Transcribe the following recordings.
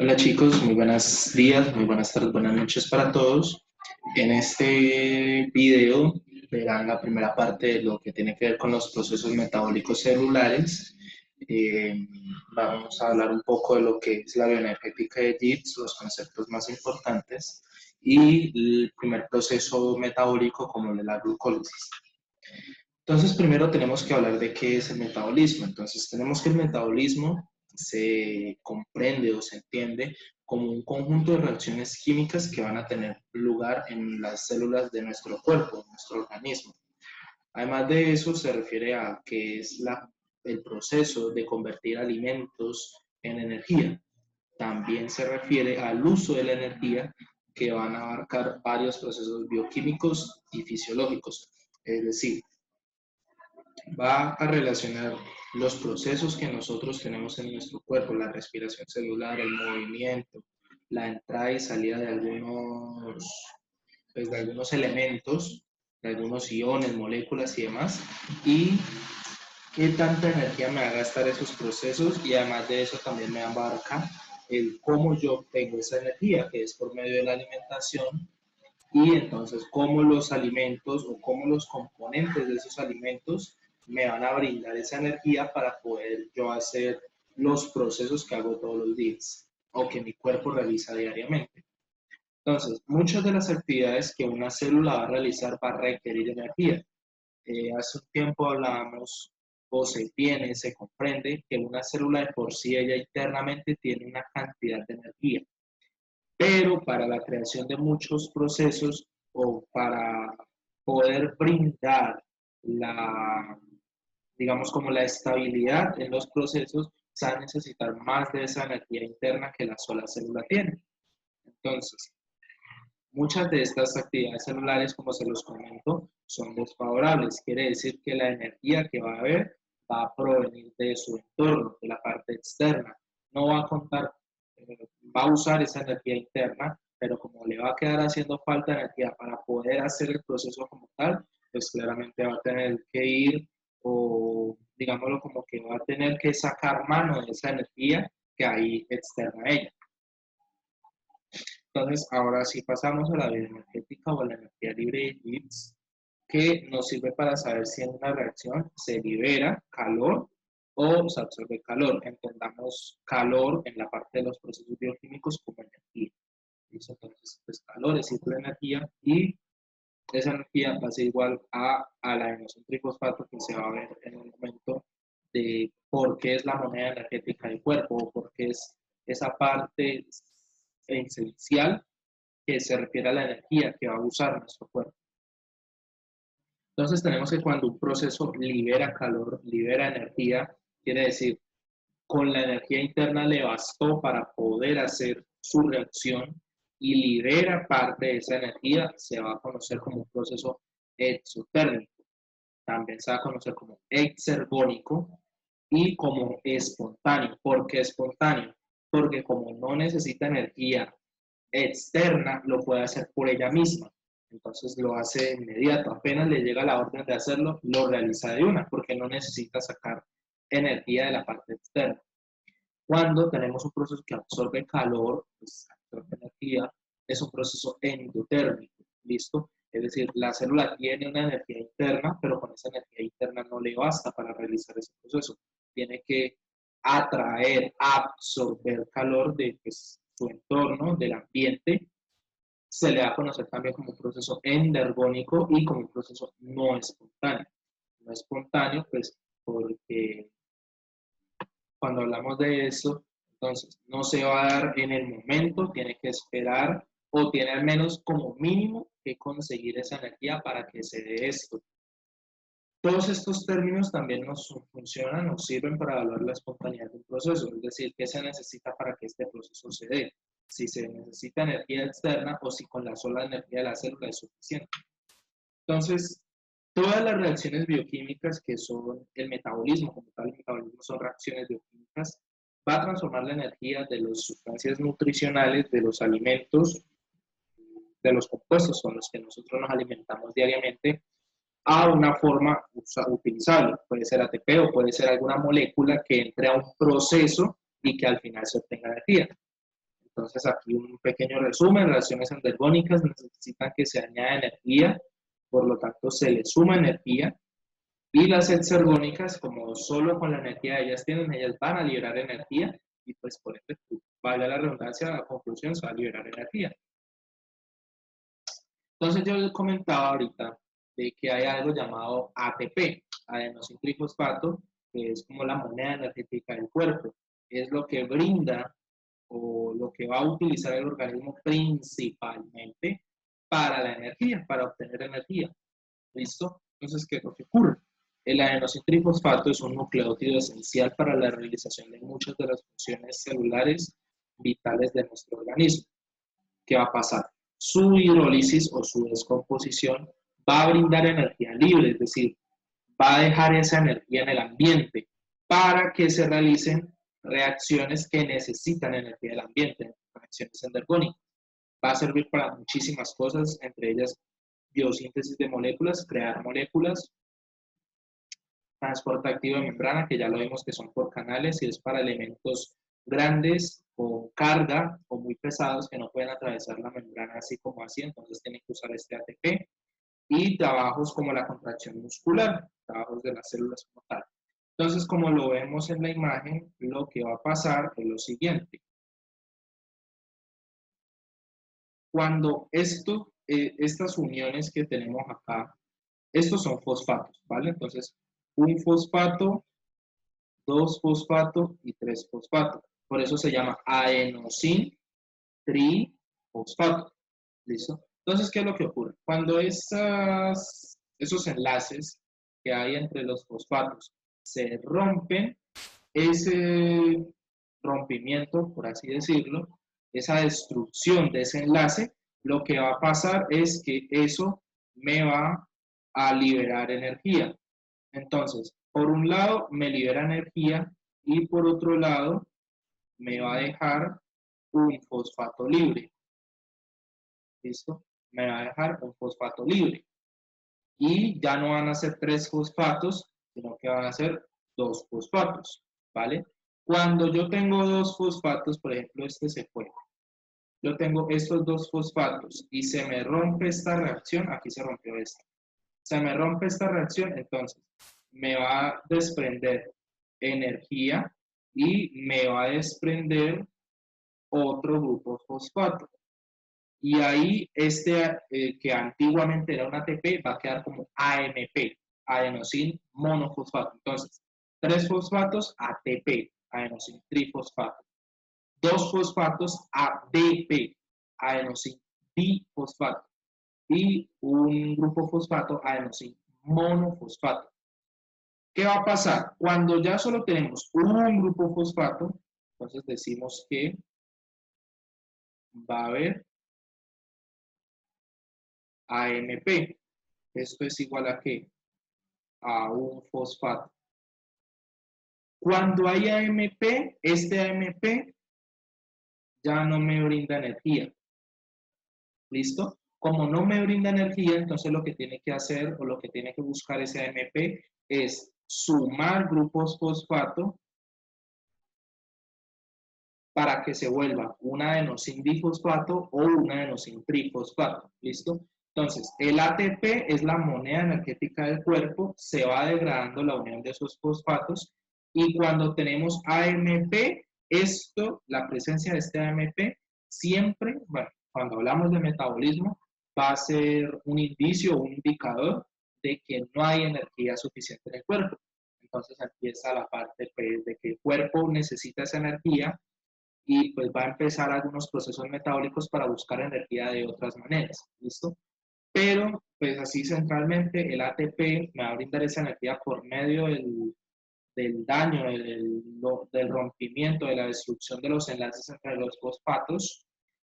Hola chicos, muy buenos días, muy buenas tardes, buenas noches para todos. En este video verán la primera parte de lo que tiene que ver con los procesos metabólicos celulares. Eh, Vamos a hablar un poco de lo que es la bioenergética de Gibbs, los conceptos más importantes y el primer proceso metabólico como el de la glucólisis. Entonces, primero tenemos que hablar de qué es el metabolismo. Entonces, tenemos que el metabolismo se comprende o se entiende como un conjunto de reacciones químicas que van a tener lugar en las células de nuestro cuerpo, de nuestro organismo. Además de eso, se refiere a que es el proceso de convertir alimentos en energía. También se refiere al uso de la energía que van a abarcar varios procesos bioquímicos y fisiológicos. Es decir, va a relacionar los procesos que nosotros tenemos en nuestro cuerpo, la respiración celular, el movimiento, la entrada y salida de algunos elementos, de algunos iones, moléculas y demás, y qué tanta energía me va a gastar esos procesos, y además de eso también me abarca el cómo yo obtengo esa energía, que es por medio de la alimentación, y entonces cómo los alimentos o cómo los componentes de esos alimentos me van a brindar esa energía para poder yo hacer los procesos que hago todos los días o que mi cuerpo realiza diariamente. Entonces, muchas de las actividades que una célula va a realizar va a requerir energía. Hace un tiempo hablábamos o se comprende que una célula de por sí ella internamente tiene una cantidad de energía, pero para la creación de muchos procesos o para poder brindar la, digamos, como la estabilidad en los procesos, se va a necesitar más de esa energía interna que la sola célula tiene. Entonces, muchas de estas actividades celulares, como se los comento, son desfavorables. Quiere decir que la energía que va a haber va a provenir de su entorno, de la parte externa. No va a contar, va a usar esa energía interna, pero como le va a quedar haciendo falta energía para poder hacer el proceso como tal, pues claramente va a tener que ir o digámoslo como que va a tener que sacar mano de esa energía que hay externa a ella. Entonces, ahora sí pasamos a la bioenergética o a la energía libre de Gibbs, que nos sirve para saber si en una reacción se libera calor o se absorbe calor. Entendamos calor en la parte de los procesos bioquímicos como energía. ¿Listo? Entonces, pues calor es igual a energía y esa energía va a ser igual a la emisión trifosfato que se va a ver en el momento de por qué es la moneda energética del cuerpo o por qué es esa parte esencial que se refiere a la energía que va a usar nuestro cuerpo. Entonces tenemos que cuando un proceso libera calor, libera energía, quiere decir, con la energía interna le bastó para poder hacer su reacción y libera parte de esa energía, se va a conocer como un proceso exotérmico. También se va a conocer como exergónico y como espontáneo. ¿Por qué espontáneo? Porque como no necesita energía externa, lo puede hacer por ella misma. Entonces lo hace de inmediato. Apenas le llega la orden de hacerlo, lo realiza de una, porque no necesita sacar energía de la parte externa. Cuando tenemos un proceso que absorbe calor, pues absorbe energía, es un proceso endotérmico, ¿listo? Es decir, la célula tiene una energía interna, pero con esa energía interna no le basta para realizar ese proceso. Tiene que atraer, absorber calor de pues, su entorno, del ambiente. Se le va a conocer también como un proceso endergónico y como un proceso no espontáneo. No espontáneo, pues porque cuando hablamos de eso, entonces no se va a dar en el momento, tiene que esperar o tiene al menos como mínimo que conseguir esa energía para que se dé esto. Todos estos términos también nos funcionan, nos sirven para evaluar la espontaneidad de un proceso, es decir, qué se necesita para que este proceso se dé, si se necesita energía externa o si con la sola energía de la célula es suficiente. Entonces, todas las reacciones bioquímicas que son el metabolismo, como tal, el metabolismo son reacciones bioquímicas, va a transformar la energía de las sustancias nutricionales, de los alimentos, de los compuestos con los que nosotros nos alimentamos diariamente, a una forma utilizable. Puede ser ATP o puede ser alguna molécula que entre a un proceso y que al final se obtenga energía. Entonces aquí un pequeño resumen, reacciones endergónicas necesitan que se añada energía, por lo tanto se le suma energía, y las exergónicas, como solo con la energía ellas tienen, ellas van a liberar energía, y pues por ende, vaya la redundancia, la conclusión, se va a liberar energía. Entonces yo les comentaba ahorita de que hay algo llamado ATP, adenosintrifosfato, que es como la moneda energética del cuerpo. Es lo que brinda o lo que va a utilizar el organismo principalmente para la energía, para obtener energía. ¿Listo? Entonces, ¿qué es lo que ocurre? El adenosintrifosfato es un nucleótido esencial para la realización de muchas de las funciones celulares vitales de nuestro organismo. ¿Qué va a pasar? Su hidrólisis o su descomposición va a brindar energía libre, es decir, va a dejar esa energía en el ambiente para que se realicen reacciones que necesitan energía del ambiente, reacciones endergónicas. Va a servir para muchísimas cosas, entre ellas biosíntesis de moléculas, crear moléculas, transporte activo de membrana, que ya lo vimos que son por canales, y es para elementos grandes o carga o muy pesados que no pueden atravesar la membrana así como así, entonces tienen que usar este ATP, y trabajos como la contracción muscular, trabajos de las células como tal. Entonces, como lo vemos en la imagen, lo que va a pasar es lo siguiente. Cuando estas uniones que tenemos acá, estos son fosfatos, ¿vale? Entonces, un fosfato, dos fosfatos y tres fosfatos. Por eso se llama adenosin trifosfato. ¿Listo? Entonces, ¿qué es lo que ocurre? Cuando esos enlaces que hay entre los fosfatos se rompen, ese rompimiento, por así decirlo, esa destrucción de ese enlace, lo que va a pasar es que eso me va a liberar energía. Entonces, por un lado me libera energía y por otro lado me va a dejar un fosfato libre. ¿Listo? Me va a dejar un fosfato libre. Y ya no van a ser tres fosfatos, sino que van a ser dos fosfatos, ¿vale? Cuando yo tengo dos fosfatos, por ejemplo, este se fue. Yo tengo estos dos fosfatos y se me rompe esta reacción, aquí se rompió esta. Se me rompe esta reacción, entonces me va a desprender energía y me va a desprender otro grupo fosfato. Y ahí que antiguamente era un ATP va a quedar como AMP, adenosin monofosfato. Entonces, tres fosfatos ATP, adenosin trifosfato. Dos fosfatos ADP, adenosin difosfato. Y un grupo fosfato, adenosin monofosfato. ¿Qué va a pasar? Cuando ya solo tenemos un grupo fosfato, entonces decimos que va a haber AMP. Esto es igual a ¿qué? A un fosfato. Cuando hay AMP, este AMP ya no me brinda energía. ¿Listo? Como no me brinda energía, entonces lo que tiene que hacer o lo que tiene que buscar ese AMP es sumar grupos fosfato para que se vuelva un adenosin difosfato o un adenosin trifosfato. ¿Listo? Entonces, el ATP es la moneda energética del cuerpo, se va degradando la unión de esos fosfatos y cuando tenemos AMP, la presencia de este AMP, siempre, bueno, cuando hablamos de metabolismo, va a ser un indicio, un indicador de que no hay energía suficiente en el cuerpo. Entonces empieza la parte pues, de que el cuerpo necesita esa energía y pues va a empezar algunos procesos metabólicos para buscar energía de otras maneras, ¿listo? Pero pues así centralmente el ATP me va a brindar esa energía por medio del daño, del rompimiento, de la destrucción de los enlaces entre los fosfatos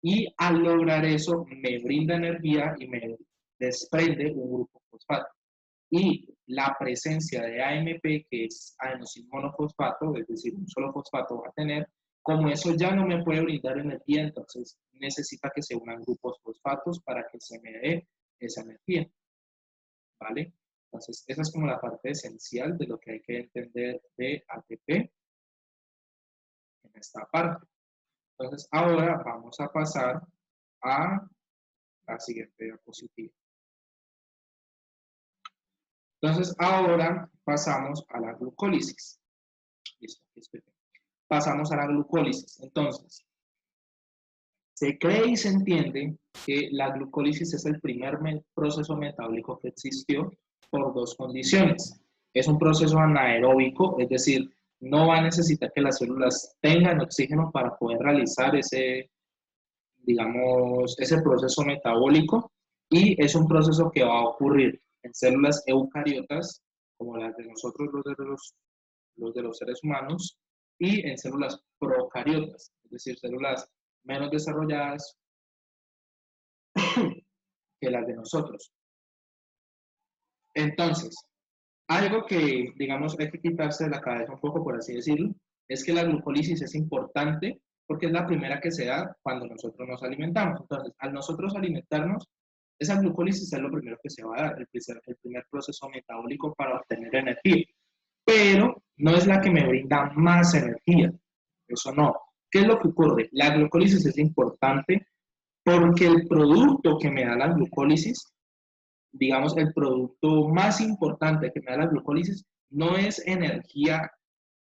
y al lograr eso me brinda energía y me desprende un grupo fosfato. Y la presencia de AMP, que es adenosin monofosfato, es decir, un solo fosfato va a tener, como eso ya no me puede brindar energía, entonces necesita que se unan grupos fosfatos para que se me dé esa energía, ¿vale? Entonces, esa es como la parte esencial de lo que hay que entender de ATP en esta parte. Entonces, ahora vamos a pasar a la siguiente diapositiva. Entonces, ahora pasamos a la glucólisis. Listo, pasamos a la glucólisis. Entonces, se cree y se entiende que la glucólisis es el primer proceso metabólico que existió por dos condiciones. Es un proceso anaeróbico, es decir, no va a necesitar que las células tengan oxígeno para poder realizar ese, digamos, ese proceso metabólico, y es un proceso que va a ocurrir en células eucariotas, como las de nosotros, los de los seres humanos, y en células procariotas, es decir, células menos desarrolladas que las de nosotros. Entonces, algo que, digamos, hay que quitarse de la cabeza un poco, por así decirlo, es que la glucólisis es importante porque es la primera que se da cuando nosotros nos alimentamos. Entonces, al nosotros alimentarnos, esa glucólisis es lo primero que se va a dar, el primer proceso metabólico para obtener energía. Pero no es la que me brinda más energía. Eso no. ¿Qué es lo que ocurre? La glucólisis es importante porque el producto que me da la glucólisis, digamos, el producto más importante que me da la glucólisis, no es energía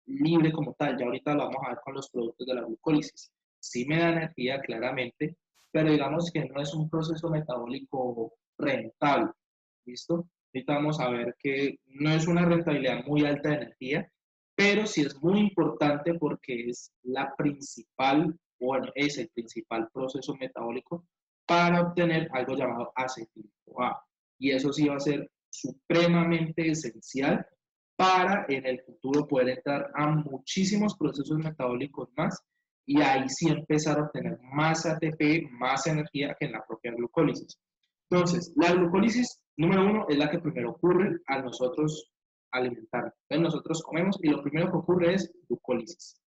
libre como tal. Ya ahorita lo vamos a ver con los productos de la glucólisis. Sí me da energía, claramente, pero digamos que no es un proceso metabólico rentable. ¿Listo? Ahorita vamos a ver que no es una rentabilidad muy alta de energía, pero sí es muy importante porque es la principal, bueno, es el principal proceso metabólico para obtener algo llamado acetil-CoA. Y eso sí va a ser supremamente esencial para en el futuro poder entrar a muchísimos procesos metabólicos más y ahí sí empezar a obtener más ATP, más energía que en la propia glucólisis. Entonces, la glucólisis número uno es la que primero ocurre a nosotros alimentarnos. Entonces, nosotros comemos y lo primero que ocurre es glucólisis.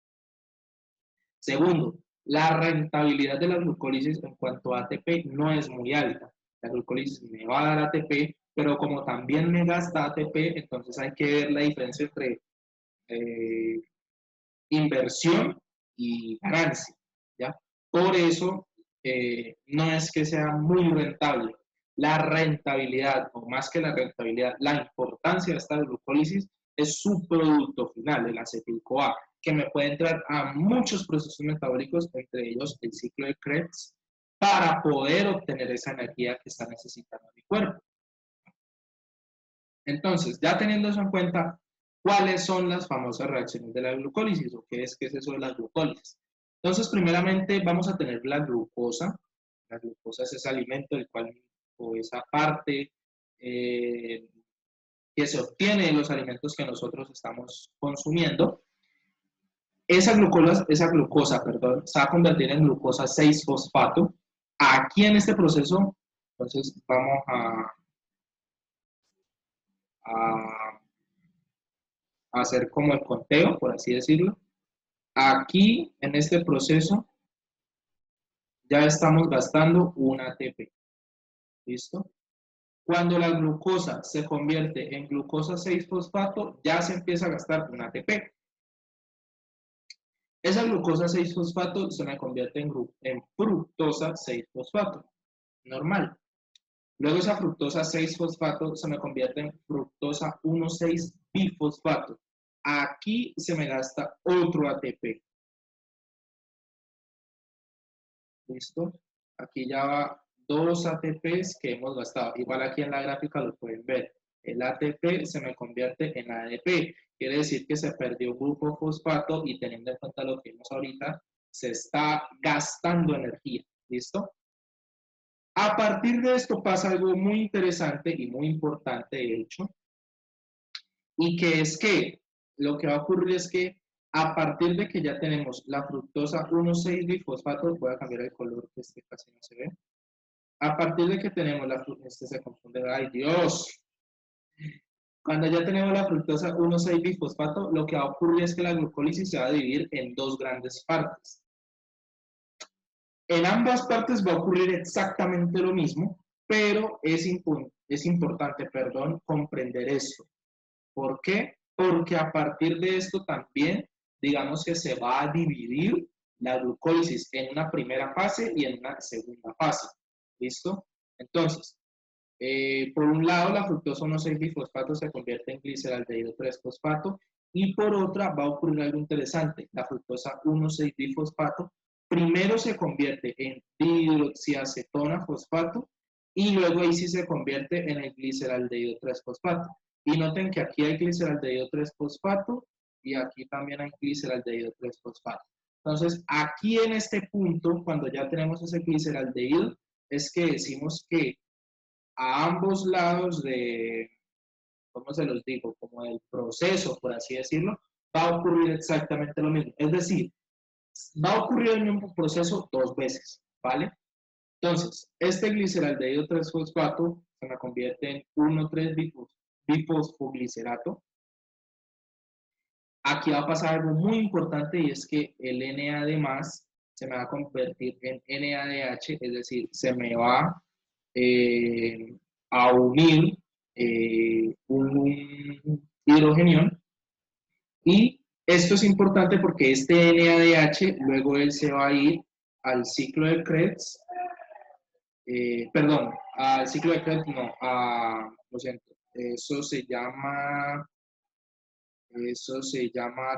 Segundo, la rentabilidad de la glucólisis en cuanto a ATP no es muy alta. La glucólisis me va a dar ATP, pero como también me gasta ATP, entonces hay que ver la diferencia entre inversión y ganancia, ¿ya? Por eso no es que sea muy rentable. La rentabilidad, o más que la rentabilidad, la importancia de esta glucólisis es su producto final, el acetil-CoA, que me puede entrar a muchos procesos metabólicos, entre ellos el ciclo de Krebs, para poder obtener esa energía que está necesitando mi cuerpo. Entonces, ya teniendo eso en cuenta, ¿cuáles son las famosas reacciones de la glucólisis o qué es eso de la glucólisis? Entonces, primeramente vamos a tener la glucosa. La glucosa es ese alimento del cual, o esa parte que se obtiene de los alimentos que nosotros estamos consumiendo. Esa glucosa, perdón, se va a convertir en glucosa 6-fosfato. Aquí en este proceso, entonces vamos a hacer como el conteo, por así decirlo. Aquí, en este proceso, ya estamos gastando un ATP. ¿Listo? Cuando la glucosa se convierte en glucosa 6-fosfato, ya se empieza a gastar un ATP. Esa glucosa 6-fosfato se me convierte en fructosa 6-fosfato, normal. Luego esa fructosa 6-fosfato se me convierte en fructosa 1,6-bifosfato. Aquí se me gasta otro ATP. ¿Listo? Aquí ya va 2 ATPs que hemos gastado. Igual aquí en la gráfica lo pueden ver. El ATP se me convierte en ADP. Quiere decir que se perdió un grupo fosfato y teniendo en cuenta lo que vimos ahorita, se está gastando energía. ¿Listo? A partir de esto pasa algo muy interesante y muy importante, de hecho, y que es que lo que va a ocurrir es que a partir de que ya tenemos la fructosa 1,6-bifosfato, voy a cambiar el color que casi no se ve. A partir de que tenemos la fructosa, se confunde, ¡ay Dios! Cuando ya tenemos la fructosa 1,6-bifosfato, lo que va a ocurrir es que la glucólisis se va a dividir en dos grandes partes. En ambas partes va a ocurrir exactamente lo mismo, pero es importante, comprender esto. ¿Por qué? Porque a partir de esto también, digamos que se va a dividir la glucólisis en una primera fase y en una segunda fase. ¿Listo? Entonces, por un lado, la fructosa 1,6-bifosfato se convierte en gliceraldehído 3-fosfato y por otra va a ocurrir algo interesante. La fructosa 1,6-bifosfato primero se convierte en dihidroxiacetona fosfato y luego ahí sí se convierte en el gliceraldehído 3-fosfato. Y noten que aquí hay gliceraldehído 3-fosfato y aquí también hay gliceraldehído 3-fosfato. Entonces, aquí en este punto, cuando ya tenemos ese gliceraldehído, es que decimos que a ambos lados de, ¿cómo se los digo? Como del proceso, por así decirlo, va a ocurrir exactamente lo mismo. Es decir, va a ocurrir el mismo proceso dos veces, ¿vale? Entonces, este gliceraldehído 3-fosfato se me convierte en 1,3-bifosfoglicerato. Aquí va a pasar algo muy importante y es que el NAD+ se me va a convertir en NADH, es decir, se me va a unir un hidrogenión y esto es importante porque este NADH luego él se va a ir al ciclo de Krebs, perdón, al ciclo de Krebs no, lo siento, eso se llama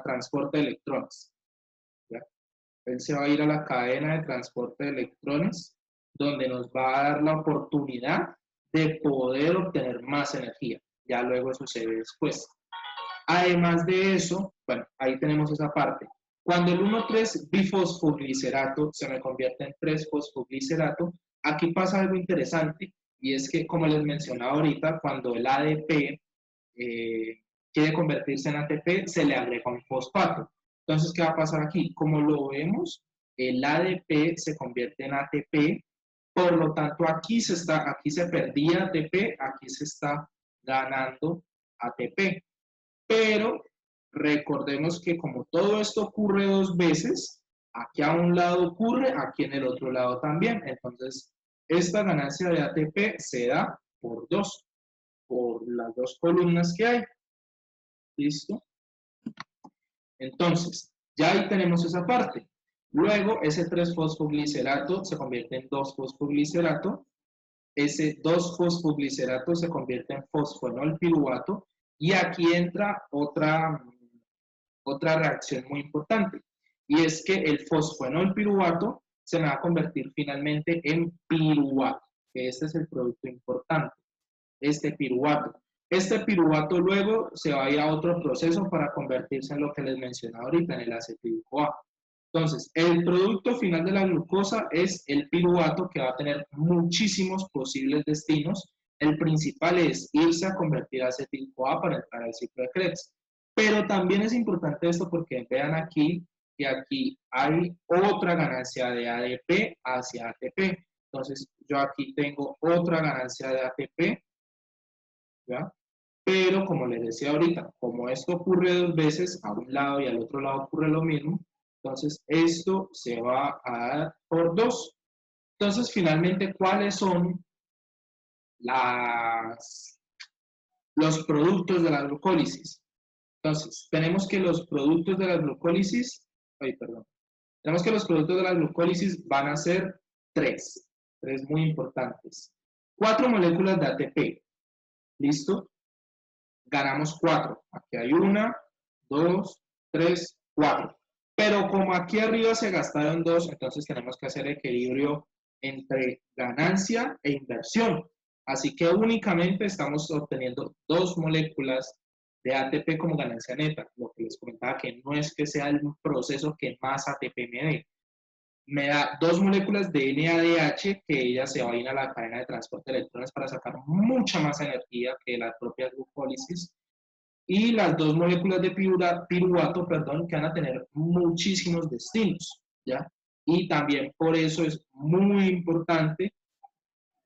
transporte de electrones, ¿ya? Él se va a ir a la cadena de transporte de electrones, donde nos va a dar la oportunidad de poder obtener más energía. Ya luego eso se ve después. Además de eso, bueno, ahí tenemos esa parte. Cuando el 1,3-bifosfoglicerato se me convierte en 3-fosfoglicerato, aquí pasa algo interesante, y es que, como les mencionaba ahorita, cuando el ADP quiere convertirse en ATP, se le agrega un fosfato. Entonces, ¿qué va a pasar aquí? Como lo vemos, el ADP se convierte en ATP, por lo tanto, aquí se perdía ATP, aquí se está ganando ATP. Pero recordemos que como todo esto ocurre dos veces, aquí a un lado ocurre, aquí en el otro lado también. Entonces, esta ganancia de ATP se da por dos, por las dos columnas que hay. ¿Listo? Entonces, ya ahí tenemos esa parte. Luego, ese 3-fosfoglicerato se convierte en 2-fosfoglicerato. Ese 2-fosfoglicerato se convierte en fosfonolpiruvato. Y aquí entra otra reacción muy importante. Y es que el fosfonolpiruvato se me va a convertir finalmente en piruvato. Que este es el producto importante. Este piruvato. Este piruvato luego se va a ir a otro proceso para convertirse en lo que les mencioné ahorita, en el acetil-CoA. Entonces, el producto final de la glucosa es el piruvato, que va a tener muchísimos posibles destinos. El principal es irse a convertir a acetil-CoA para entrar al ciclo de Krebs. Pero también es importante esto porque vean aquí que aquí hay otra ganancia de ADP hacia ATP. Entonces, yo aquí tengo otra ganancia de ATP, ¿ya? Pero como les decía ahorita, como esto ocurre dos veces, a un lado y al otro lado ocurre lo mismo, entonces esto se va a dar por dos. Entonces, finalmente, ¿cuáles son los productos de la glucólisis? Entonces, tenemos que los productos de la glucólisis, tenemos que los productos de la glucólisis van a ser tres muy importantes. 4 moléculas de ATP, ¿listo? Ganamos 4. Aquí hay 1, 2, 3, 4. Pero como aquí arriba se gastaron 2, entonces tenemos que hacer equilibrio entre ganancia e inversión. Así que únicamente estamos obteniendo 2 moléculas de ATP como ganancia neta. Lo que les comentaba, que no es que sea el proceso que más ATP me dé. Me da 2 moléculas de NADH, que ella se va a ir a la cadena de transporte de electrones para sacar mucha más energía que la propia glucólisis. Y las 2 moléculas de piruvato, que van a tener muchísimos destinos, ¿ya? Y también por eso es muy importante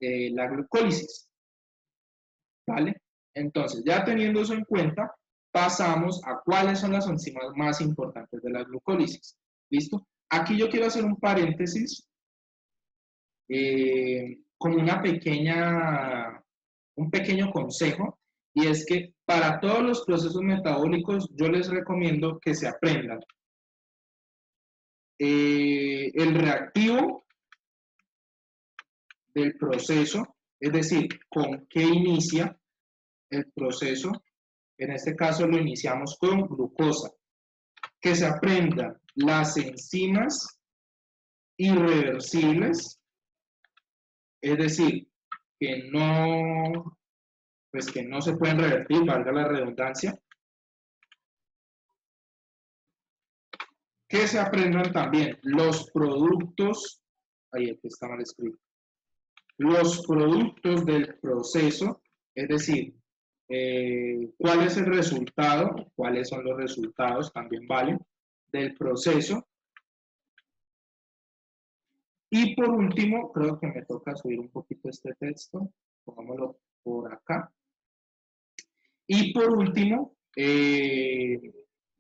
la glucólisis, ¿vale? Entonces, ya teniendo eso en cuenta, pasamos a cuáles son las enzimas más importantes de la glucólisis. ¿Listo? Aquí yo quiero hacer un paréntesis con un pequeño consejo, y es que para todos los procesos metabólicos yo les recomiendo que se aprendan el reactivo del proceso, es decir, con qué inicia el proceso. En este caso lo iniciamos con glucosa. Que se aprendan las enzimas irreversibles, es decir, pues que no se pueden revertir, valga la redundancia. Que se aprendan también los productos, ahí aquí está mal escrito, los productos del proceso, es decir, cuál es el resultado, cuáles son los resultados, también valen, del proceso. Y por último, creo que me toca subir un poquito este texto, pongámoslo por acá. Y por último,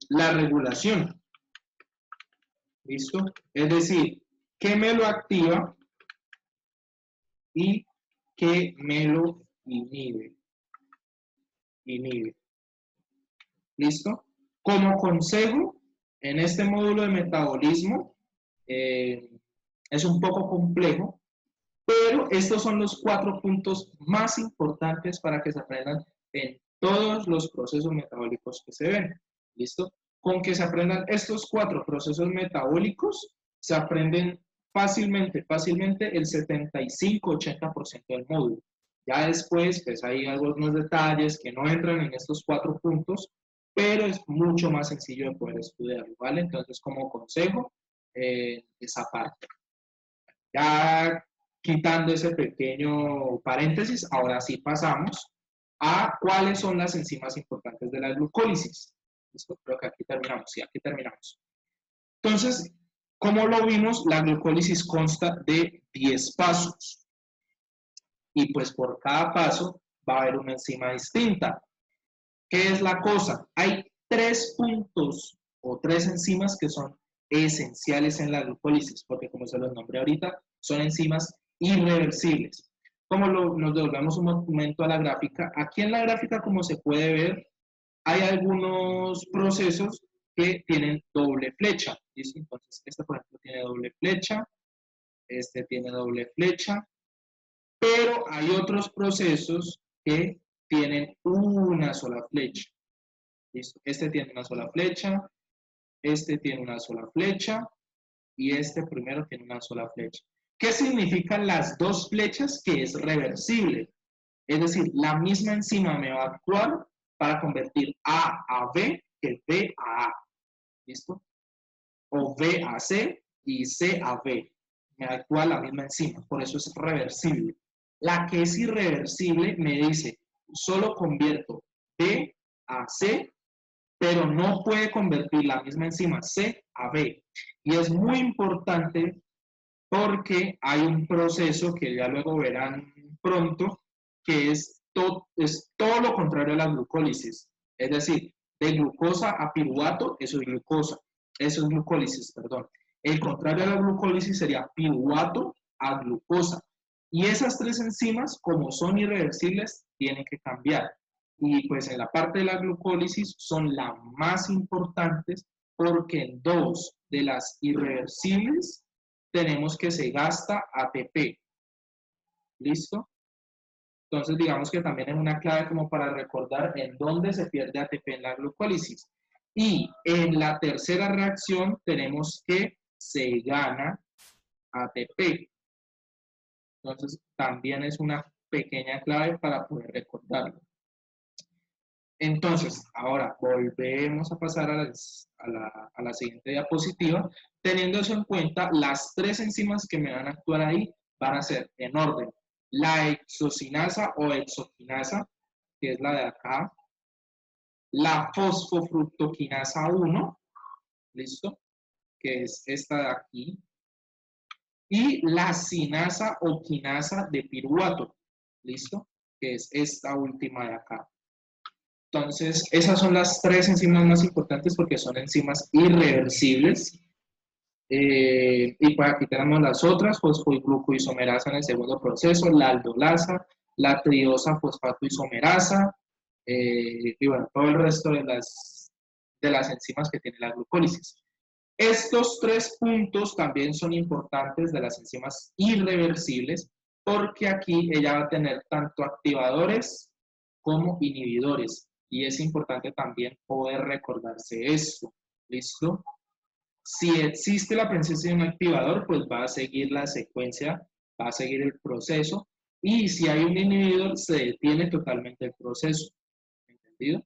la regulación. ¿Listo? Es decir, ¿qué me lo activa y qué me lo inhibe? ¿Listo? Como consejo, en este módulo de metabolismo es un poco complejo, pero estos son los 4 puntos más importantes para que se aprendan en todos los procesos metabólicos que se ven. ¿Listo? Con que se aprendan estos 4 procesos metabólicos, se aprenden fácilmente el 75-80% del módulo. Ya después, pues hay algunos detalles que no entran en estos 4 puntos, pero es mucho más sencillo de poder estudiarlo, ¿vale? Entonces, como consejo, esa parte. Ya quitando ese pequeño paréntesis, ahora sí pasamos a cuáles son las enzimas importantes de la glucólisis. Listo, creo que aquí terminamos, sí, aquí terminamos. Entonces, como lo vimos, la glucólisis consta de 10 pasos. Y pues por cada paso va a haber una enzima distinta. ¿Qué es la cosa? Hay 3 puntos o 3 enzimas que son esenciales en la glucólisis, porque como se los nombré ahorita, son enzimas irreversibles. Como nos devolvemos un momento a la gráfica, aquí en la gráfica, como se puede ver, hay algunos procesos que tienen doble flecha. ¿Listo? Entonces, este, por ejemplo, tiene doble flecha, este tiene doble flecha, pero hay otros procesos que tienen una sola flecha. ¿Listo? Este tiene una sola flecha, este tiene una sola flecha y este primero tiene una sola flecha. ¿Qué significan las 2 flechas? Que es reversible. Es decir, la misma enzima me va a actuar para convertir A a B que B a A. ¿Listo? O B a C y C a B. Me actúa la misma enzima, por eso es reversible. La que es irreversible me dice, solo convierto B a C, pero no puede convertir la misma enzima C a B. Y es muy importante porque hay un proceso que ya luego verán pronto, que es todo lo contrario a la glucólisis. Es decir, de glucosa a piruvato, eso es glucólisis, perdón. El contrario a la glucólisis sería piruvato a glucosa. Y esas 3 enzimas, como son irreversibles, tienen que cambiar. Y pues en la parte de la glucólisis son las más importantes porque en 2 de las irreversibles tenemos que se gasta ATP. ¿Listo? Entonces, digamos que también es una clave como para recordar en dónde se pierde ATP en la glucólisis. Y en la tercera reacción tenemos que se gana ATP. Entonces, también es una pequeña clave para poder recordarlo. Entonces, ahora volvemos a pasar a la siguiente diapositiva. Teniendo eso en cuenta, las 3 enzimas que me van a actuar ahí van a ser en orden. La hexocinasa o hexoquinasa, que es la de acá. La fosfofructoquinasa 1, ¿listo? Que es esta de aquí. Y la cinasa o quinasa de piruvato, ¿listo? Que es esta última de acá. Entonces, esas son las 3 enzimas más importantes porque son enzimas irreversibles. Y pues aquí tenemos las otras, fosfoglucoisomerasa en el segundo proceso, la aldolasa, la triosa fosfatoisomerasa, y bueno, todo el resto de las enzimas que tiene la glucólisis. Estos tres puntos también son importantes de las enzimas irreversibles porque aquí ella va a tener tanto activadores como inhibidores y es importante también poder recordarse esto. ¿Listo? Si existe la presencia de un activador, pues va a seguir la secuencia, va a seguir el proceso y si hay un inhibidor, se detiene totalmente el proceso. ¿Entendido?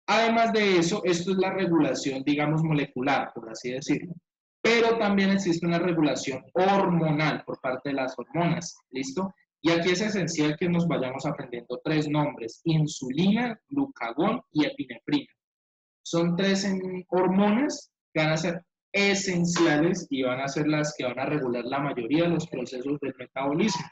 Además de eso, esto es la regulación, digamos, molecular, por así decirlo. Pero también existe una regulación hormonal por parte de las hormonas, ¿listo? Y aquí es esencial que nos vayamos aprendiendo tres nombres: insulina, glucagón y epinefrina. Son tres hormonas que van a ser esenciales y van a ser las que van a regular la mayoría de los procesos del metabolismo.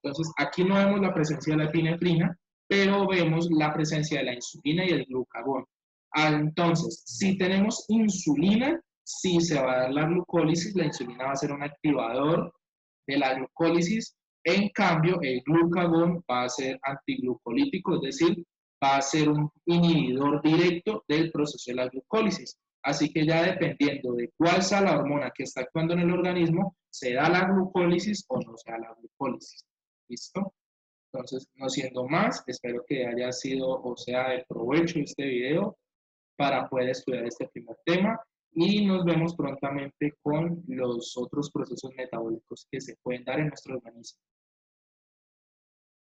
Entonces, aquí no vemos la presencia de la epinefrina, pero vemos la presencia de la insulina y el glucagón. Entonces, si tenemos insulina, sí se va a dar la glucólisis, la insulina va a ser un activador de la glucólisis, en cambio, el glucagón va a ser antiglucolítico, es decir, va a ser un inhibidor directo del proceso de la glucólisis. Así que ya dependiendo de cuál sea la hormona que está actuando en el organismo, se da la glucólisis o no se da la glucólisis. ¿Listo? Entonces, no siendo más, espero que haya sido o sea de provecho este video para poder estudiar este primer tema y nos vemos prontamente con los otros procesos metabólicos que se pueden dar en nuestro organismo.